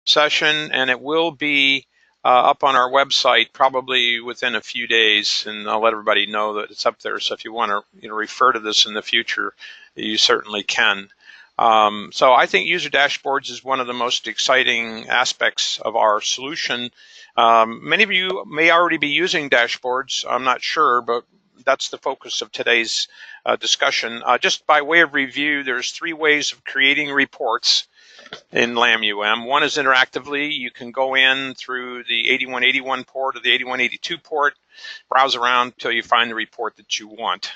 session, and it will be up on our website probably within a few days, and I'll let everybody know that it's up there. So if you want to refer to this in the future, you certainly can. So I think user dashboards is one of the most exciting aspects of our solution. Many of you may already be using dashboards, I'm not sure, but that's the focus of today's discussion. Just by way of review, there's 3 ways of creating reports in LAMUM. One is interactively. You can go in through the 8181 port or the 8182 port, browse around until you find the report that you want.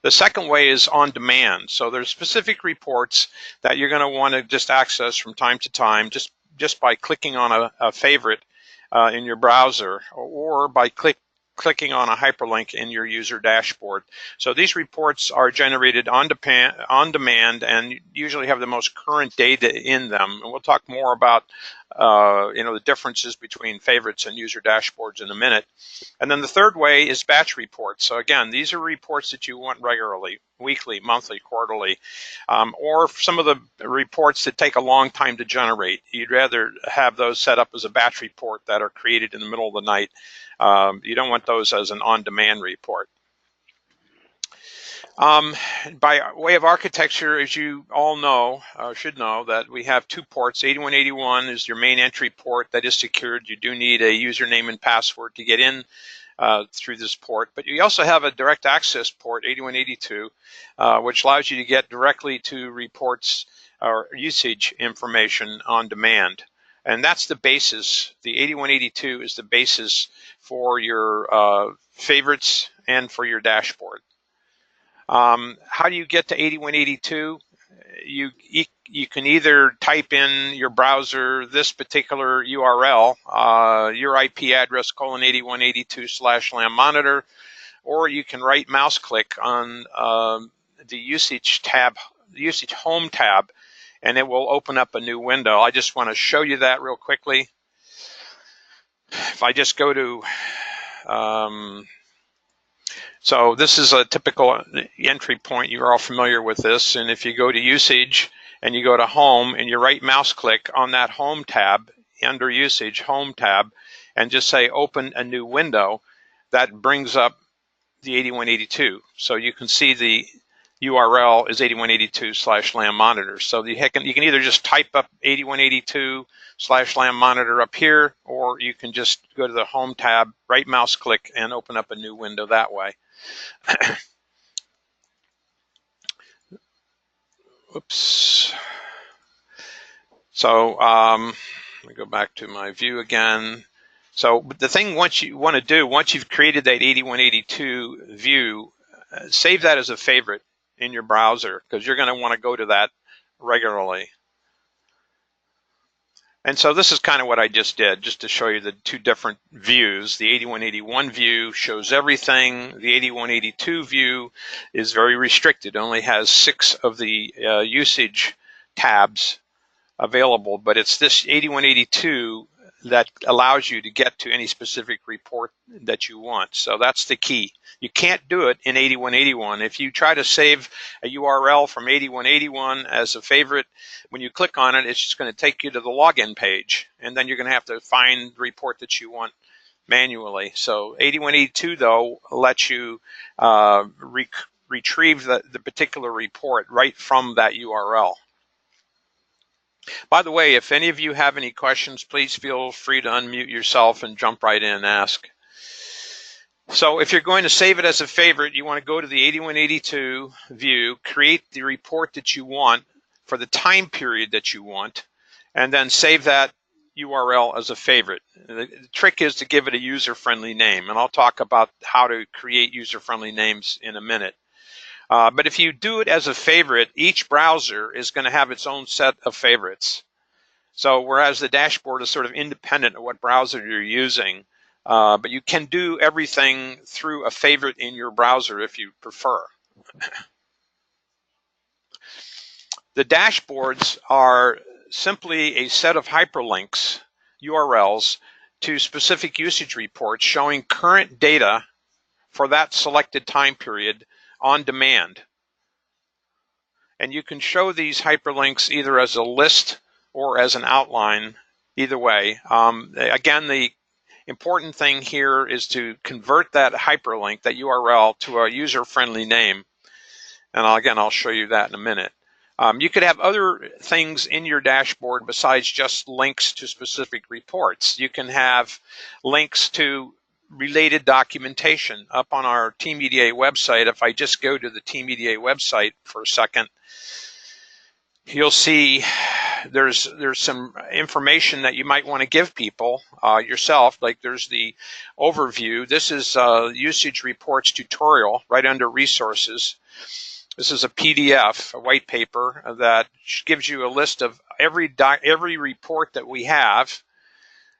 The second way is on demand. So there's specific reports that you're going to want to just access from time to time just by clicking on a favorite in your browser, or by clicking on a hyperlink in your user dashboard. So these reports are generated on demand and usually have the most current data in them. And we'll talk more about the differences between favorites and user dashboards in a minute. And then the third way is batch reports. So again, these are reports that you want regularly, weekly, monthly, quarterly, or some of the reports that take a long time to generate. You'd rather have those set up as a batch report that are created in the middle of the night. You don't want those as an on-demand report. By way of architecture, as you all know, should know, that we have 2 ports. 8181 is your main entry port that is secured. You do need a username and password to get in through this port, but you also have a direct access port, 8182, which allows you to get directly to reports or usage information on demand. And that's the basis. The 8182 is the basis for your favorites and for your dashboard. How do you get to 8182? You can either type in your browser this particular URL, your IP address :8182/LAM monitor, or you can right mouse click on the usage home tab, and it will open up a new window. I just want to show you that real quickly. If I just go to so this is a typical entry point. You're all familiar with this. And if you go to usage and you go to home and you right mouse click on that home tab, under usage, home tab, and just say open a new window, that brings up the 8182. So you can see the URL is 8182/LAM monitor. So you can either just type up 8182/LAM monitor up here, or you can just go to the home tab, right mouse click, and open up a new window that way. Oops. So let me go back to my view again. So the thing once you've created that 8182 view, save that as a favorite in your browser, because you're going to want to go to that regularly. And so this is kind of what I just did, just to show you the 2 different views. The 8181 view shows everything. The 8182 view is very restricted, only has 6 of the usage tabs available, but it's this 8182 that allows you to get to any specific report that you want. So that's the key. You can't do it in 8181. If you try to save a URL from 8181 as a favorite, when you click on it, it's just going to take you to the login page, and then you're going to have to find the report that you want manually. So 8182, though, lets you retrieve the particular report right from that URL. By the way, if any of you have any questions, please feel free to unmute yourself and jump right in and ask. So if you're going to save it as a favorite, you want to go to the 8182 view, create the report that you want for the time period that you want, and then save that URL as a favorite. The trick is to give it a user-friendly name, and I'll talk about how to create user-friendly names in a minute. But if you do it as a favorite, each browser is going to have its own set of favorites. So whereas the dashboard is sort of independent of what browser you're using, but you can do everything through a favorite in your browser if you prefer. The dashboards are simply a set of hyperlinks, URLs, to specific usage reports showing current data for that selected time period on demand. And you can show these hyperlinks either as a list or as an outline, either way. Again, the important thing here is to convert that hyperlink, that URL, to a user-friendly name. And I'll show you that in a minute. You could have other things in your dashboard besides just links to specific reports. You can have links to related documentation. Up on our Team EDA website, if I just go to the Team EDA website for a second, you'll see there's some information that you might want to give people yourself. Like there's the overview. This is usage reports tutorial right under resources. This is a PDF, a white paper that gives you a list of every report that we have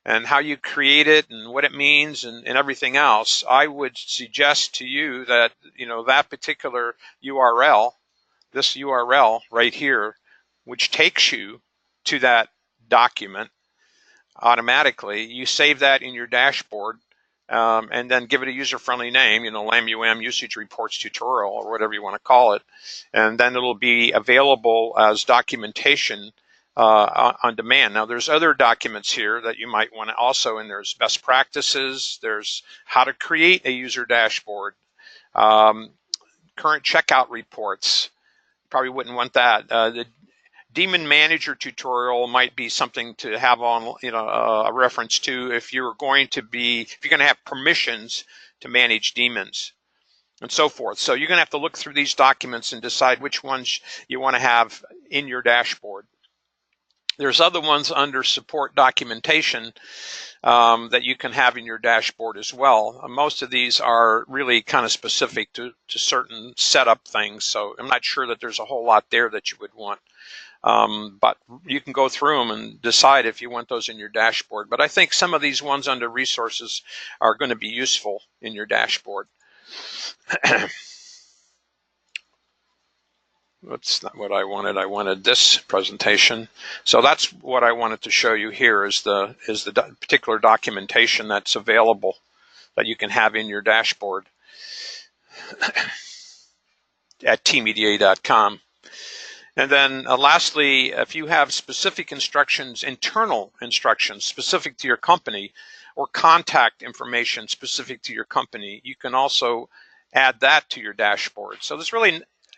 and how you create it and what it means and everything else. I would suggest to you that, that particular URL, this URL right here, which takes you to that document automatically, you save that in your dashboard. And then give it a user-friendly name, LAMUM Usage Reports Tutorial or whatever you want to call it. And then it'll be available as documentation on demand. Now, there's other documents here that you might want to also, and there's best practices, there's how to create a user dashboard, current checkout reports. Probably wouldn't want that. The Daemon Manager tutorial might be something to have on, a reference to if you're going to have permissions to manage daemons and so forth. So you're going to have to look through these documents and decide which ones you want to have in your dashboard. There's other ones under support documentation that you can have in your dashboard as well. Most of these are really kind of specific to certain setup things, so I'm not sure that there's a whole lot there that you would want. But you can go through them and decide if you want those in your dashboard. But I think some of these ones under resources are going to be useful in your dashboard. That's not what I wanted. I wanted this presentation. So that's what I wanted to show you here is the particular documentation that's available that you can have in your dashboard at teameda.com. And then lastly, if you have specific instructions, internal instructions specific to your company, or contact information specific to your company, you can also add that to your dashboard. So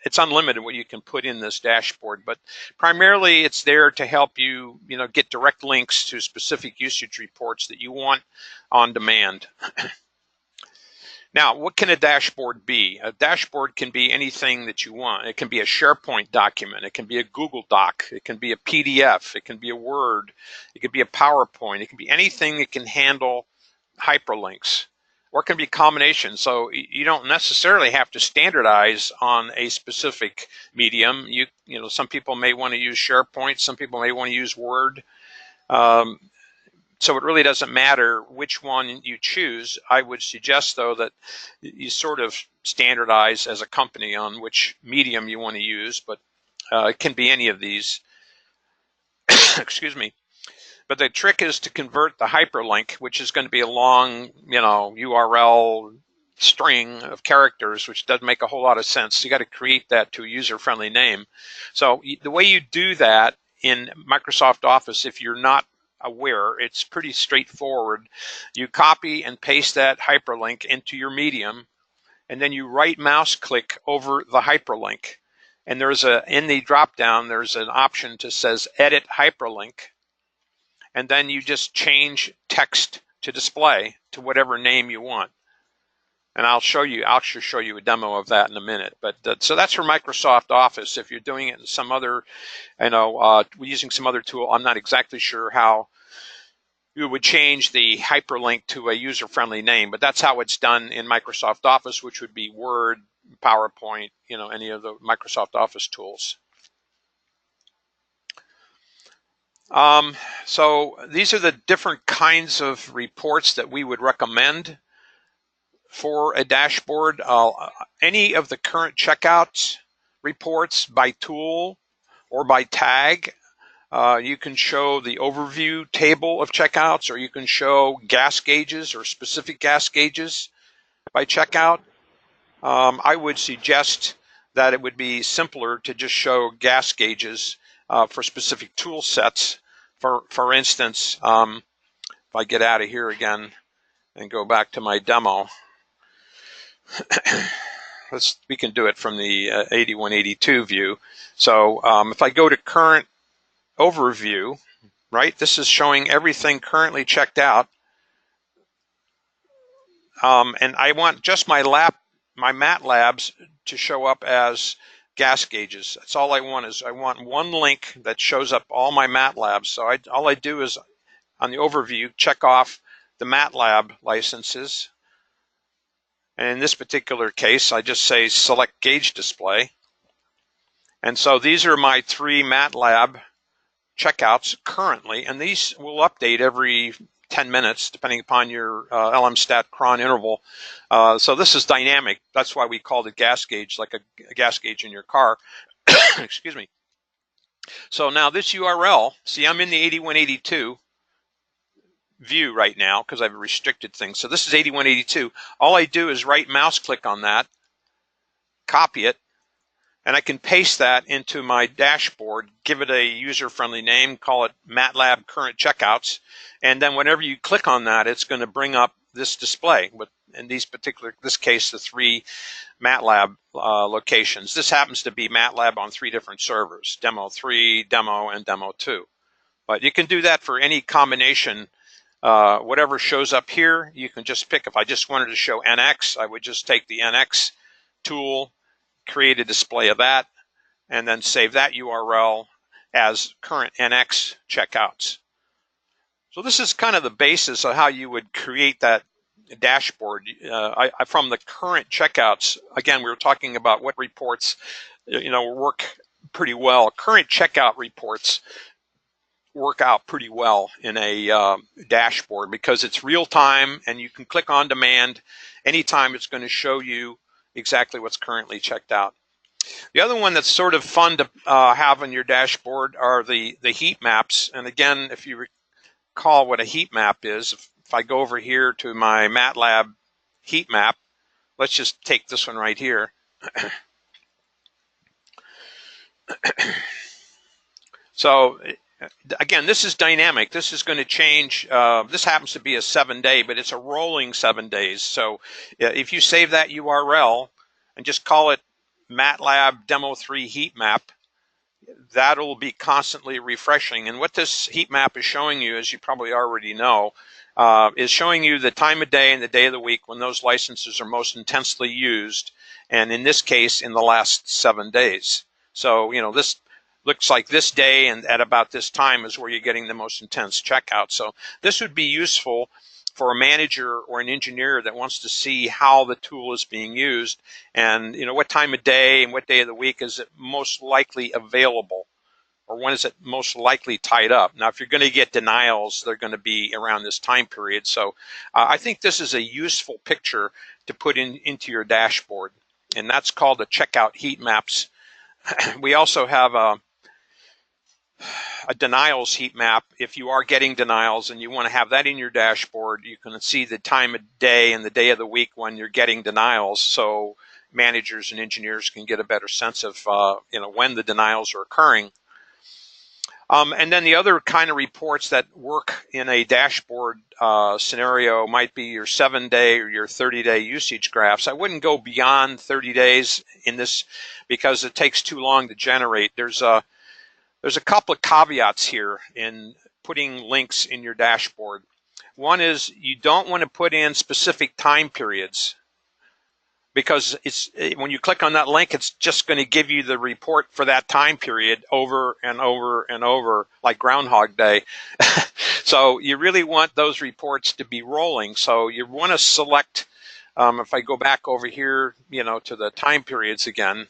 it's unlimited what you can put in this dashboard, but primarily it's there to help you, get direct links to specific usage reports that you want on demand. Now, what can a dashboard be? A dashboard can be anything that you want. It can be a SharePoint document. It can be a Google Doc. It can be a PDF. It can be a Word. It can be a PowerPoint. It can be anything that can handle hyperlinks, or it can be a combination. So you don't necessarily have to standardize on a specific medium. Some people may want to use SharePoint. Some people may want to use Word. So it really doesn't matter which one you choose. I would suggest, though, that you sort of standardize as a company on which medium you want to use, but it can be any of these. Excuse me. But the trick is to convert the hyperlink, which is going to be a long, URL string of characters, which doesn't make a whole lot of sense. You got to create that to a user-friendly name. So the way you do that in Microsoft Office, if you're not aware, it's pretty straightforward. You copy and paste that hyperlink into your medium, and then you right mouse click over the hyperlink. And in the drop down, there's an option that says edit hyperlink. And then you just change text to display to whatever name you want. And I'll show you a demo of that in a minute. But so that's for Microsoft Office. If you're doing it in some other, using some other tool, I'm not exactly sure how you would change the hyperlink to a user-friendly name, but that's how it's done in Microsoft Office, which would be Word, PowerPoint, any of the Microsoft Office tools. So these are the different kinds of reports that we would recommend for a dashboard. Any of the current checkouts reports by tool or by tag. You can show the overview table of checkouts, or you can show gas gauges or specific gas gauges by checkout. I would suggest that it would be simpler to just show gas gauges for specific tool sets For instance, if I get out of here again and go back to my demo, we can do it from the 8182 view. So if I go to current overview, right, this is showing everything currently checked out. And I want just my mat labs to show up as gas gauges. That's all I want. Is I want one link that shows up all my mat labs. So all I do is on the overview check off the mat lab licenses. And in this particular case, I just say select gauge display. And so these are my 3 mat lab checkouts currently, and these will update every 10 minutes depending upon your LM-stat cron interval. So this is dynamic. That's why we called it gas gauge, like a gas gauge in your car. Excuse me. So now this URL, see, I'm in the 8182 view right now because I've restricted things. So this is 8182. All I do is right mouse click on that, copy it, and I can paste that into my dashboard, give it a user-friendly name, call it MATLAB Current Checkouts, and then whenever you click on that, it's going to bring up this display. With, in this case, the 3 MATLAB locations. This happens to be MATLAB on 3 different servers, Demo 3, Demo, and Demo 2. But you can do that for any combination. Whatever shows up here, you can just pick. If I just wanted to show NX, I would just take the NX tool, create a display of that, and then save that URL as current NX checkouts. So this is kind of the basis of how you would create that dashboard. From the current checkouts, again, we were talking about what reports work pretty well. Current checkout reports work out pretty well in a dashboard because it's real time and you can click on demand anytime. It's going to show you exactly what's currently checked out. The other one that's sort of fun to have on your dashboard are the heat maps. And again, if you recall what a heat map is, if I go over here to my MATLAB heat map, let's just take this one right here. So again, this is dynamic. This is going to change. This happens to be a 7-day, but it's a rolling 7 days. So if you save that URL and just call it MATLAB Demo 3 heat map, that'll be constantly refreshing. And what this heat map is showing you, as you probably already know, is showing you the time of day and the day of the week when those licenses are most intensely used. And in this case, in the last 7 days. So, this looks like this day and at about this time is where you're getting the most intense checkout. So this would be useful for a manager or an engineer that wants to see how the tool is being used and what time of day and what day of the week is it most likely available, or when is it most likely tied up. Now, if you're going to get denials, they're going to be around this time period. So I think this is a useful picture to put into your dashboard, and that's called the checkout heat maps. We also have a denials heat map. If you are getting denials and you want to have that in your dashboard, you can see the time of day and the day of the week when you're getting denials, so managers and engineers can get a better sense of when the denials are occurring. And then the other kind of reports that work in a dashboard scenario might be your 7-day or your 30-day usage graphs. I wouldn't go beyond 30 days in this because it takes too long to generate. There's a couple of caveats here in putting links in your dashboard. One is you don't want to put in specific time periods because when you click on that link, it's just going to give you the report for that time period over and over and over, like Groundhog Day. So you really want those reports to be rolling. So you want to select, if I go back over here, to the time periods again.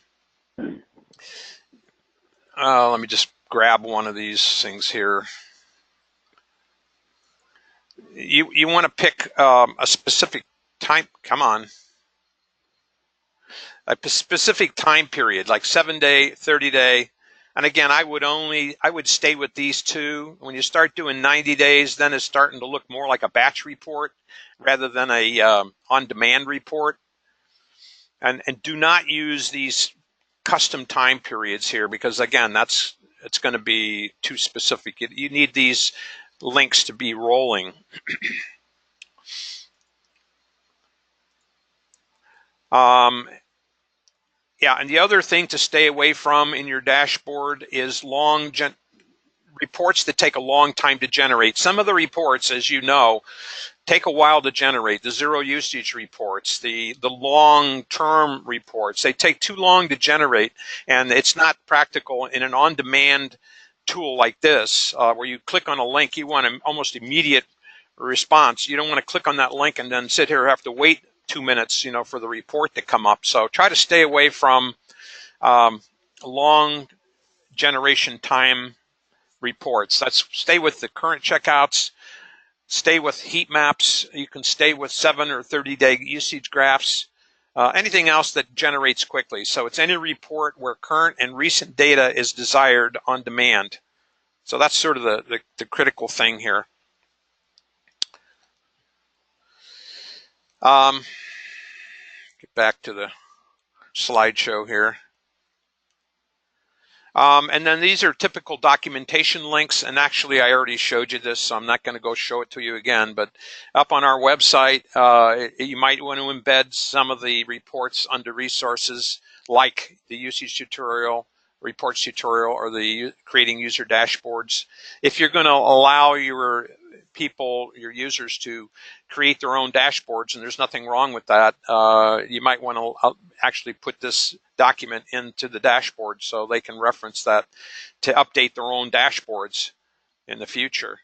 Let me just grab one of these things here. You want to pick a specific time. Come on. A specific time period, like 7-day, 30-day. And again, I would stay with these two. When you start doing 90 days, then it's starting to look more like a batch report rather than a on-demand report. And do not use these custom time periods here because, again, that's it's going to be too specific. You need these links to be rolling. Yeah, and the other thing to stay away from in your dashboard is reports that take a long time to generate. Some of the reports, as you know, take a while to generate. The zero usage reports, the long-term reports, they take too long to generate, and it's not practical in an on-demand tool like this, where you click on a link, you want an almost immediate response. You don't want to click on that link and then sit here and have to wait 2 minutes, for the report to come up. So try to stay away from long generation time reports. Stay with the current checkouts. Stay with heat maps. You can stay with 7 or 30-day usage graphs. Anything else that generates quickly. So it's any report where current and recent data is desired on demand. So that's sort of the critical thing here. Get back to the slideshow here. And then these are typical documentation links, and actually I already showed you this, so I'm not going to go show it to you again, but up on our website, you might want to embed some of the reports under resources, like the usage tutorial, reports tutorial, or the creating user dashboards. If you're going to allow your users to create their own dashboards, and there's nothing wrong with that, you might want to actually put this document into the dashboard so they can reference that to update their own dashboards in the future.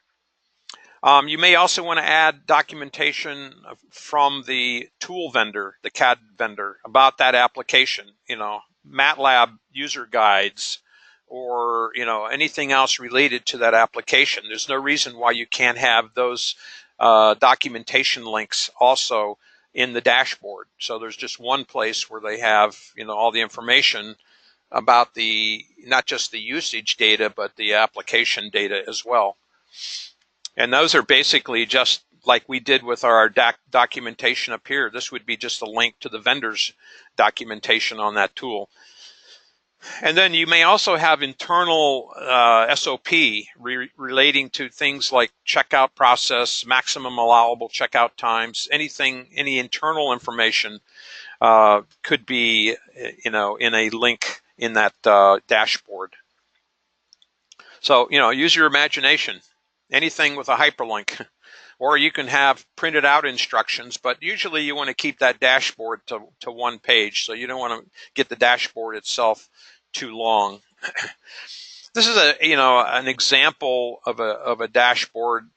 You may also want to add documentation from the tool vendor, the CAD vendor, about that application, MATLAB user guides, or anything else related to that application. There's no reason why you can't have those documentation links also in the dashboard. So there's just one place where they have all the information about not just the usage data, but the application data as well. And those are basically just like we did with our documentation up here. This would be just a link to the vendor's documentation on that tool. And then you may also have internal SOP relating to things like checkout process, maximum allowable checkout times, any internal information could be, in a link in that dashboard. So, use your imagination. Anything with a hyperlink. Or you can have printed out instructions, but usually you want to keep that dashboard to one page, so you don't want to get the dashboard itself too long. This is an example of a dashboard,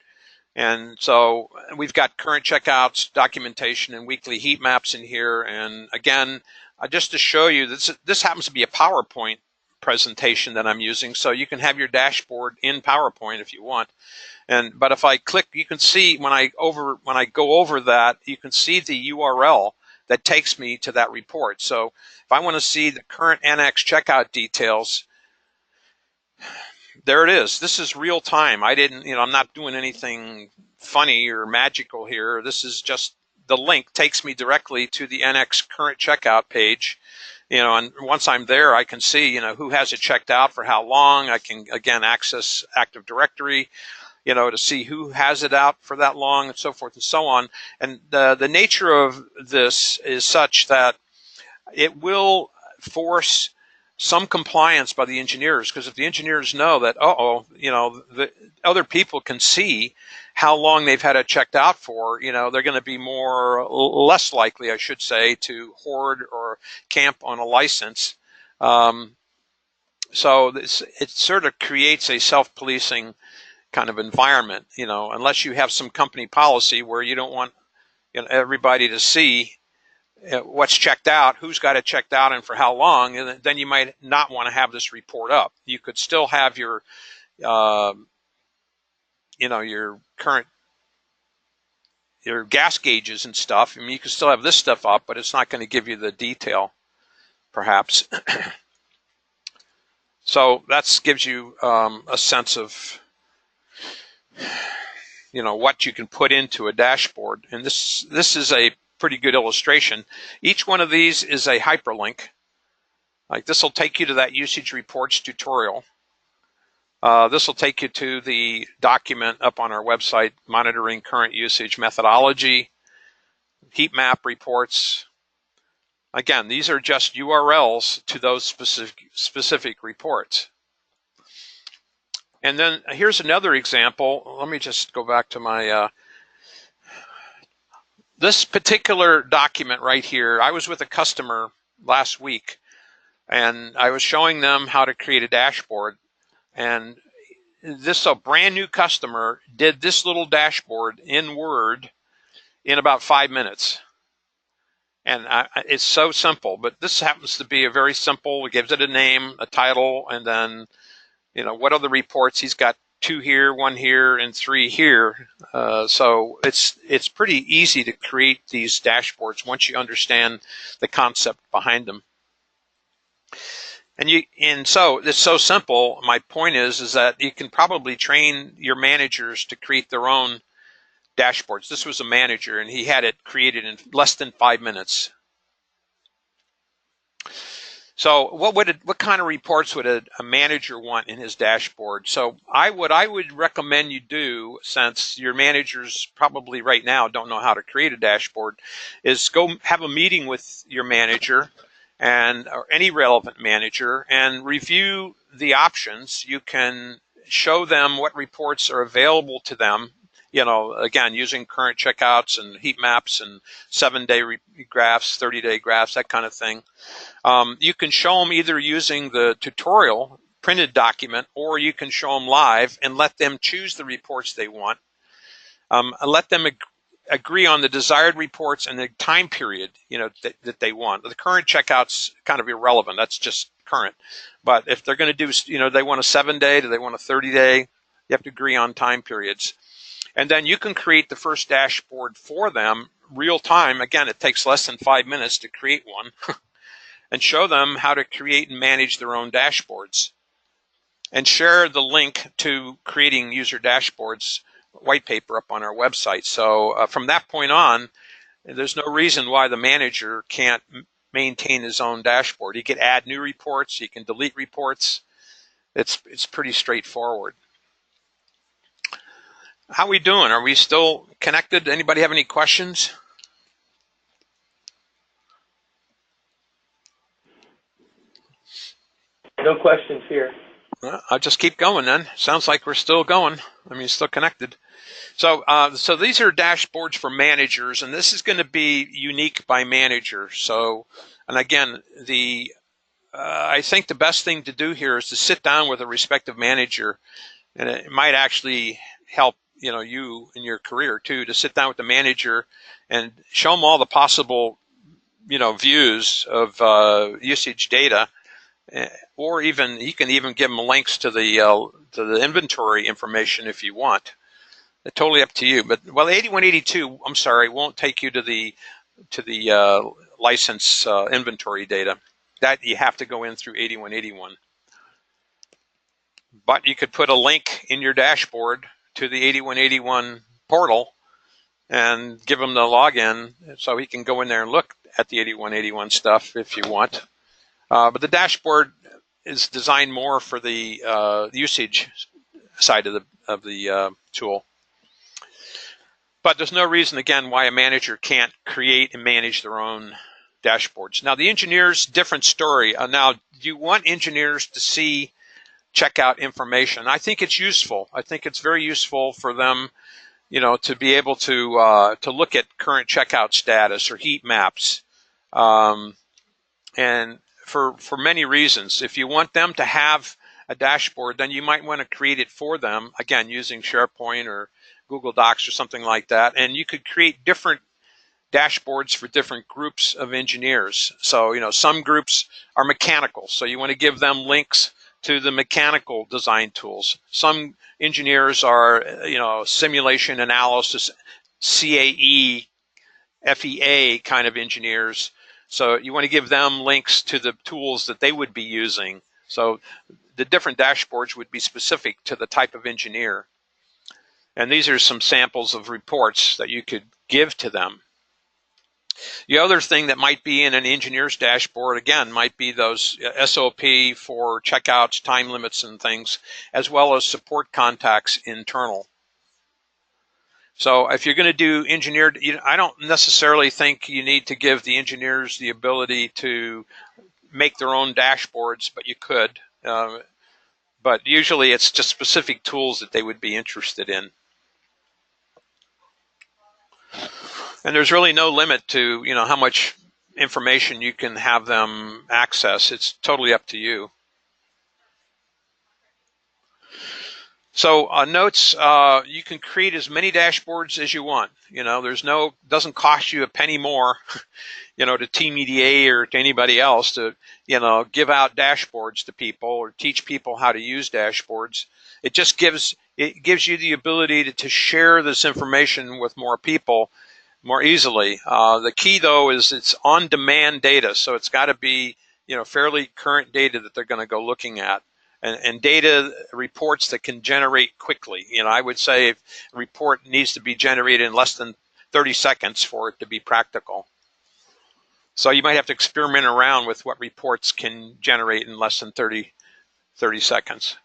and so we've got current checkouts, documentation, and weekly heat maps in here. And again, just to show you, this happens to be a PowerPoint presentation that I'm using, so you can have your dashboard in PowerPoint if you want. But if I click, you can see when I go over that, you can see the URL that takes me to that report. So if I want to see the current NX checkout details, there it is. This is real time. I'm not doing anything funny or magical here. This is just the link takes me directly to the NX current checkout page. And once I'm there, I can see, who has it checked out for how long. I can, again, access Active Directory, to see who has it out for that long, and so forth and so on. And the nature of this is such that it will force some compliance by the engineers, because if the engineers know that, the other people can see how long they've had it checked out for, they're going to be less likely, I should say, to hoard or camp on a license. So it sort of creates a self-policing kind of environment, unless you have some company policy where you don't want everybody to see what's checked out, who's got it checked out, and for how long. And then you might not want to have this report up. You could still have your your gas gauges and stuff. You can still have this stuff up, but it's not going to give you the detail, perhaps. So that gives you a sense of what you can put into a dashboard. And this is a pretty good illustration. Each one of these is a hyperlink. Like, this will take you to that usage reports tutorial. This will take you to the document up on our website, monitoring current usage methodology, heat map reports. Again, these are just URLs to those specific reports. And then here's another example. Let me just go back to my, this particular document right here. I was with a customer last week, and I was showing them how to create a dashboard. And this a brand new customer did this little dashboard in Word in about 5 minutes. And it's so simple, but this happens to be a very simple, it gives it a name, a title, and then, you know, what are the reports? He's got 2 here, 1 here, and 3 here. So it's pretty easy to create these dashboards once you understand the concept behind them. And so it's so simple. My point is that you can probably train your managers to create their own dashboards. This was a manager, and he had it created in less than 5 minutes. So what kind of reports would a manager want in his dashboard? So what I would recommend you do, since your managers probably right now don't know how to create a dashboard, is go have a meeting with your manager or any relevant manager and review the options. You can show them what reports are available to them, you know, again, using current checkouts and heat maps and 7-day graphs, 30-day graphs, that kind of thing. You can show them either using the tutorial printed document, or you can show them live and let them choose the reports they want. And let them agree on the desired reports and the time period, you know, that they want. The current checkout's kind of irrelevant. That's just current. But if they're going to do, you know, they want a 7-day, do they want a 30-day? You have to agree on time periods. And then you can create the first dashboard for them real time. Again, it takes less than 5 minutes to create one. And show them how to create and manage their own dashboards. And share the link to creating user dashboards white paper up on our website. So from that point on, there's no reason why the manager can't maintain his own dashboard. He could add new reports, he can delete reports. It's pretty straightforward. How are we doing? Are we still connected? Anybody have any questions? No questions here. Well, I'll just keep going then. Sounds like we're still going. I mean, still connected. So these are dashboards for managers, and this is going to be unique by manager. So, and again, I think the best thing to do here is to sit down with a respective manager, and it might actually help, you know, you in your career too, to sit down with the manager and show them all the possible, you know, views of usage data. Or even you can even give them links to the inventory information if you want. It's totally up to you. But well, 8182, I'm sorry, won't take you to the license inventory data. That you have to go in through 8181. But you could put a link in your dashboard to the 8181 portal and give him the login so he can go in there and look at the 8181 stuff if you want. But the dashboard is designed more for the usage side of the tool. But there's no reason, again, why a manager can't create and manage their own dashboards. Now, the engineers, different story. Now, do you want engineers to see checkout information? I think it's useful. I think it's very useful for them, you know, to be able to look at current checkout status or heat maps, and for many reasons. If you want them to have a dashboard, then you might want to create it for them, again, using SharePoint or Google Docs or something like that. And you could create different dashboards for different groups of engineers. So, you know, some groups are mechanical, so you want to give them links to the mechanical design tools. Some engineers are, you know, simulation analysis, CAE, FEA kind of engineers. So you want to give them links to the tools that they would be using. So the different dashboards would be specific to the type of engineer. And these are some samples of reports that you could give to them. The other thing that might be in an engineer's dashboard, again, might be those SOP for checkouts, time limits, and things, as well as support contacts internal. So if you're going to do engineered, I don't necessarily think you need to give the engineers the ability to make their own dashboards, but you could. But usually it's just specific tools that they would be interested in. And there's really no limit to, how much information you can have them access. It's totally up to you. So notes, you can create as many dashboards as you want. Doesn't cost you a penny more, to Team EDA or to anybody else to, give out dashboards to people or teach people how to use dashboards. It just gives you the ability to share this information with more people more easily. The key, though, is it's on-demand data, so it's got to be, fairly current data that they're going to go looking at. And data reports that can generate quickly. I would say if a report needs to be generated in less than 30 seconds for it to be practical. So you might have to experiment around with what reports can generate in less than 30 seconds.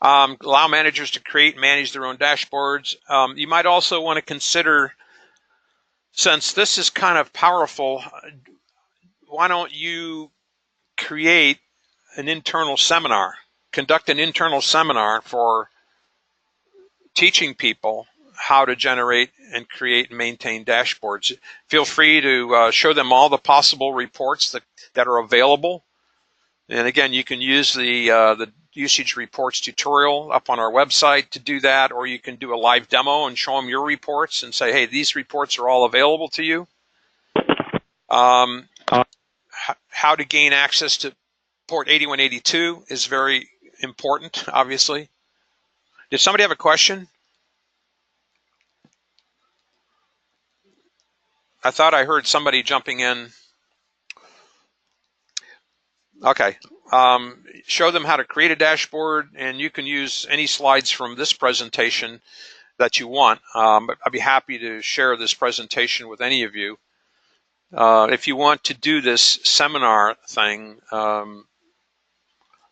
Allow managers to create and manage their own dashboards. You might also want to consider, since this is kind of powerful, why don't you create an internal seminar, conduct an internal seminar for teaching people how to generate and create and maintain dashboards. Feel free to show them all the possible reports that are available. And again, you can use the usage reports tutorial up on our website to do that, or you can do a live demo and show them your reports and say, hey, these reports are all available to you. How to gain access to port 8182 is very important, obviously. Did somebody have a question? I thought I heard somebody jumping in. Okay. Show them how to create a dashboard, and you can use any slides from this presentation that you want. But I'd be happy to share this presentation with any of you. If you want to do this seminar thing,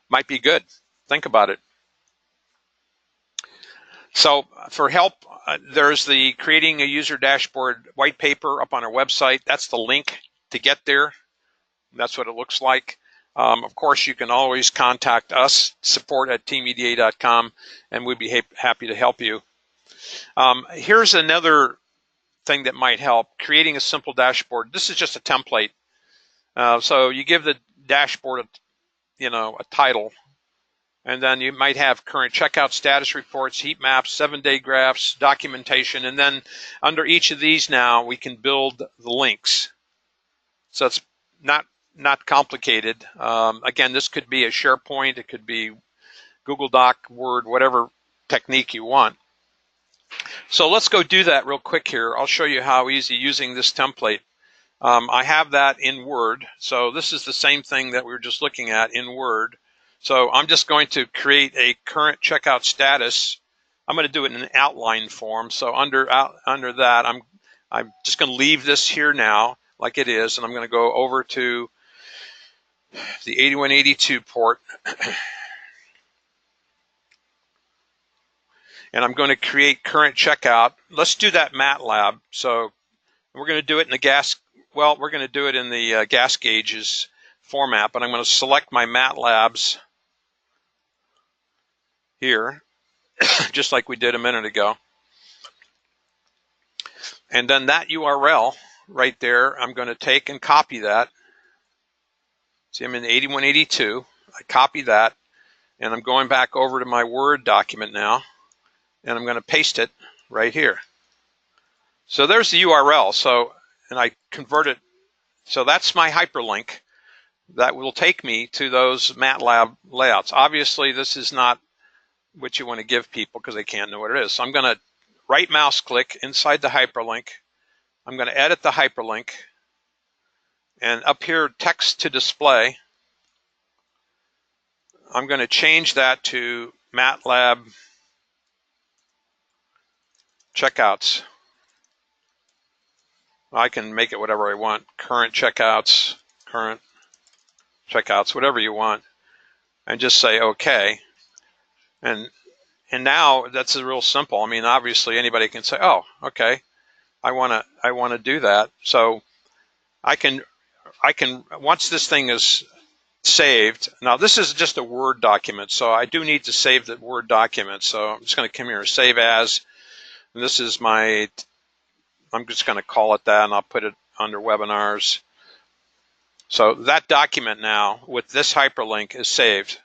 might be good. Think about it. So for help, there's the Creating a User Dashboard white paper up on our website. That's the link to get there. That's what it looks like. Of course, you can always contact us, support@teameda.com, and we'd be happy to help you. Here's another thing that might help, creating a simple dashboard. This is just a template. So you give the dashboard a title, and then you might have current checkout status reports, heat maps, 7-day graphs, documentation, and then under each of these now we can build the links. So it's not complicated. Again, this could be a SharePoint, it could be Google Doc, Word, whatever technique you want. So let's go do that real quick here. I'll show you how easy using this template. I have that in Word. So this is the same thing that we were just looking at in Word. So I'm just going to create a current checkout status. I'm going to do it in an outline form. So under that, I'm just going to leave this here now like it is, and I'm going to go over to the 8182 port. And I'm going to create current checkout. Let's do that MATLAB. So we're going to do it in the we're going to do it in the gas gauges format, but I'm going to select my MATLABs here, just like we did a minute ago. And then that URL right there, I'm going to take and copy that. See, I'm in 8182. I copy that, and I'm going back over to my Word document now, and I'm going to paste it right here. So there's the URL. So, and I convert it. So that's my hyperlink that will take me to those MATLAB layouts. Obviously, this is not what you want to give people because they can't know what it is. So I'm going to right mouse click inside the hyperlink. I'm going to edit the hyperlink. And up here, text to display, I'm going to change that to MATLAB checkouts. I can make it whatever I want. Current checkouts, whatever you want, and just say OK. And now that's real simple. I mean, obviously anybody can say, oh, okay, I want to do that. So I can once this thing is saved. Now this is just a Word document, so I do need to save the Word document. So I'm just going to come here, save as, and this is my, I'm just going to call it that, and I'll put it under webinars. So that document now with this hyperlink is saved.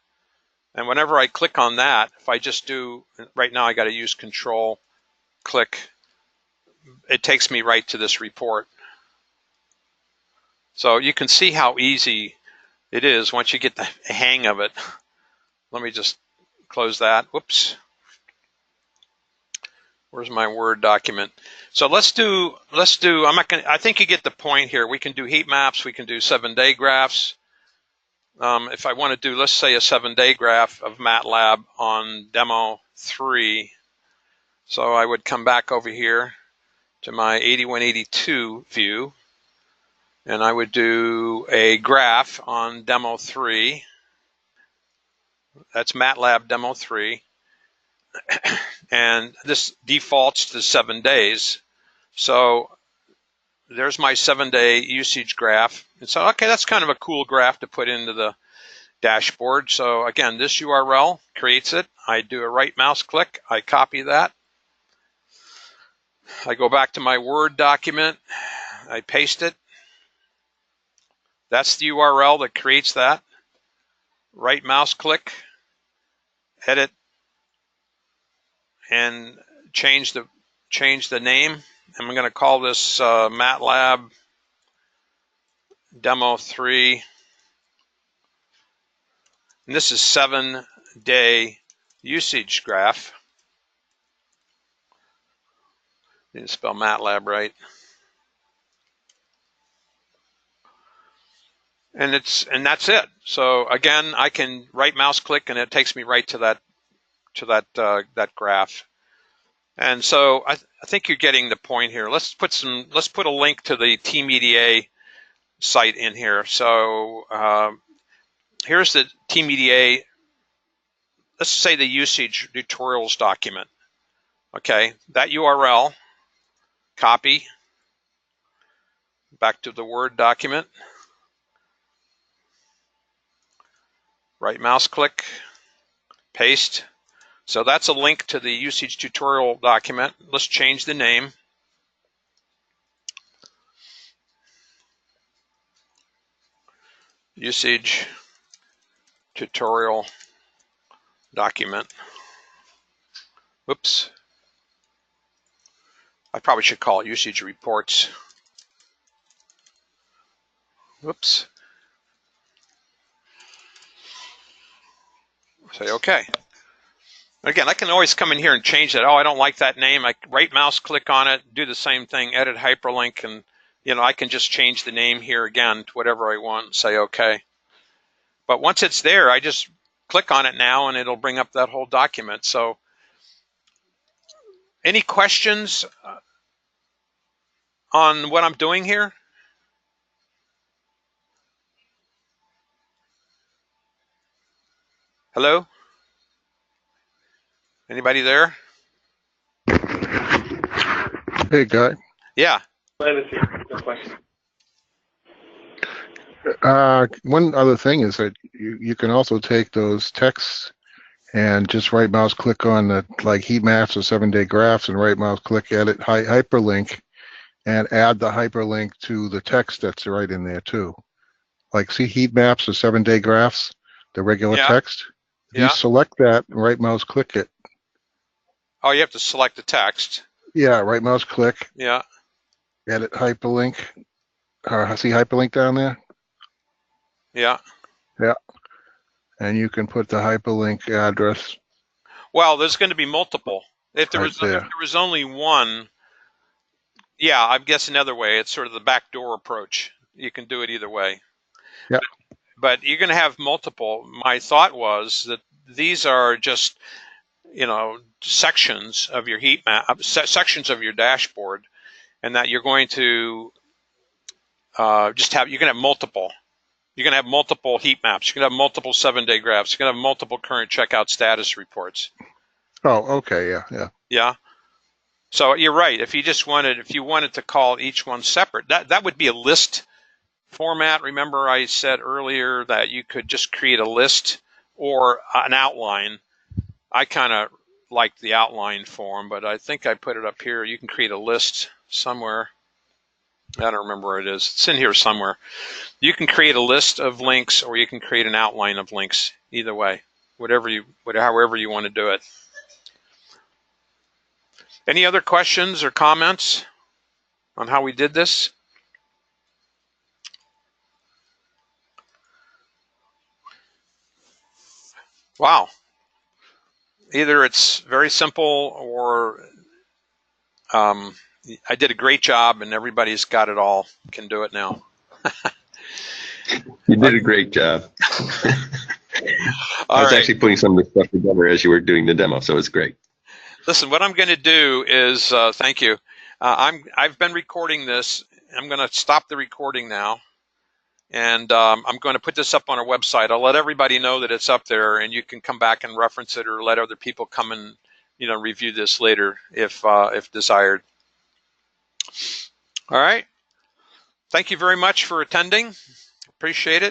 And whenever I click on that, if I just do, right now I got to use Control, click, it takes me right to this report. So you can see how easy it is once you get the hang of it. Let me just close that. Whoops. Where's my Word document? So let's do, I'm not going to, I think you get the point here. We can do heat maps. We can do 7-day graphs. If I want to do, let's say, a 7-day graph of MATLAB on demo 3. So I would come back over here to my 8182 view, and I would do a graph on demo 3. That's MATLAB demo 3. And this defaults to 7 days. So there's my 7-day usage graph. And so, okay, that's kind of a cool graph to put into the dashboard. So again, this URL creates it. I do a right mouse click. I copy that. I go back to my Word document. I paste it. That's the URL that creates that. Right mouse click, edit, and change the name. And I'm going to call this MATLAB demo 3. And this is 7-day usage graph. Didn't spell MATLAB right. And that's it. So again, I can right mouse click and it takes me right to that graph. And so I think you're getting the point here. Let's put a link to the TMEDA site in here. So here's the TMEDA, let's say the usage tutorials document. Okay, that URL, copy, back to the Word document, right mouse click, paste. So that's a link to the usage tutorial document. Let's change the name. Usage tutorial document. Whoops. I probably should call it usage reports. Whoops. Say OK. Again, I can always come in here and change that. Oh, I don't like that name. I right mouse click on it, do the same thing, edit hyperlink, and I can just change the name here again to whatever I want and say OK. But once it's there, I just click on it now and it'll bring up that whole document. So any questions on what I'm doing here? Hello? Anybody there? Hey, Guy. Yeah. One other thing is that you can also take those texts and just right mouse click on the like heat maps or 7-day graphs and right mouse click edit hyperlink and add the hyperlink to the text that's right in there too. Like see heat maps or 7-day graphs, the regular text. If you select that and right mouse click it. Oh, you have to select the text. Yeah, right mouse click. Yeah. Edit hyperlink. See hyperlink down there? Yeah. Yeah. And you can put the hyperlink address. Well, there's going to be multiple. If there was only one, yeah, I guess another way, it's sort of the backdoor approach. You can do it either way. Yeah. But you're going to have multiple. My thought was that these are just, sections of your heat map, sections of your dashboard, and that you're going to you can have multiple. You can have multiple heat maps. You can have multiple 7-day graphs. You can have multiple current checkout status reports. Oh, okay, yeah, yeah. Yeah. So you're right. If you wanted to call each one separate, that would be a list format. Remember I said earlier that you could just create a list or an outline. I kind of like the outline form, but I think I put it up here. You can create a list somewhere. I don't remember where it is. It's in here somewhere. You can create a list of links, or you can create an outline of links. Either way, however you want to do it. Any other questions or comments on how we did this? Wow. Either it's very simple, or I did a great job and everybody's got it all, can do it now. You did a great job. I was actually putting some of the stuff together as you were doing the demo, so it's great. Listen, what I'm going to do is, thank you. I've been recording this. I'm going to stop the recording now, and I'm going to put this up on our website. I'll let everybody know that it's up there, and you can come back and reference it, or let other people come and review this later if desired. All right. Thank you very much for attending. Appreciate it.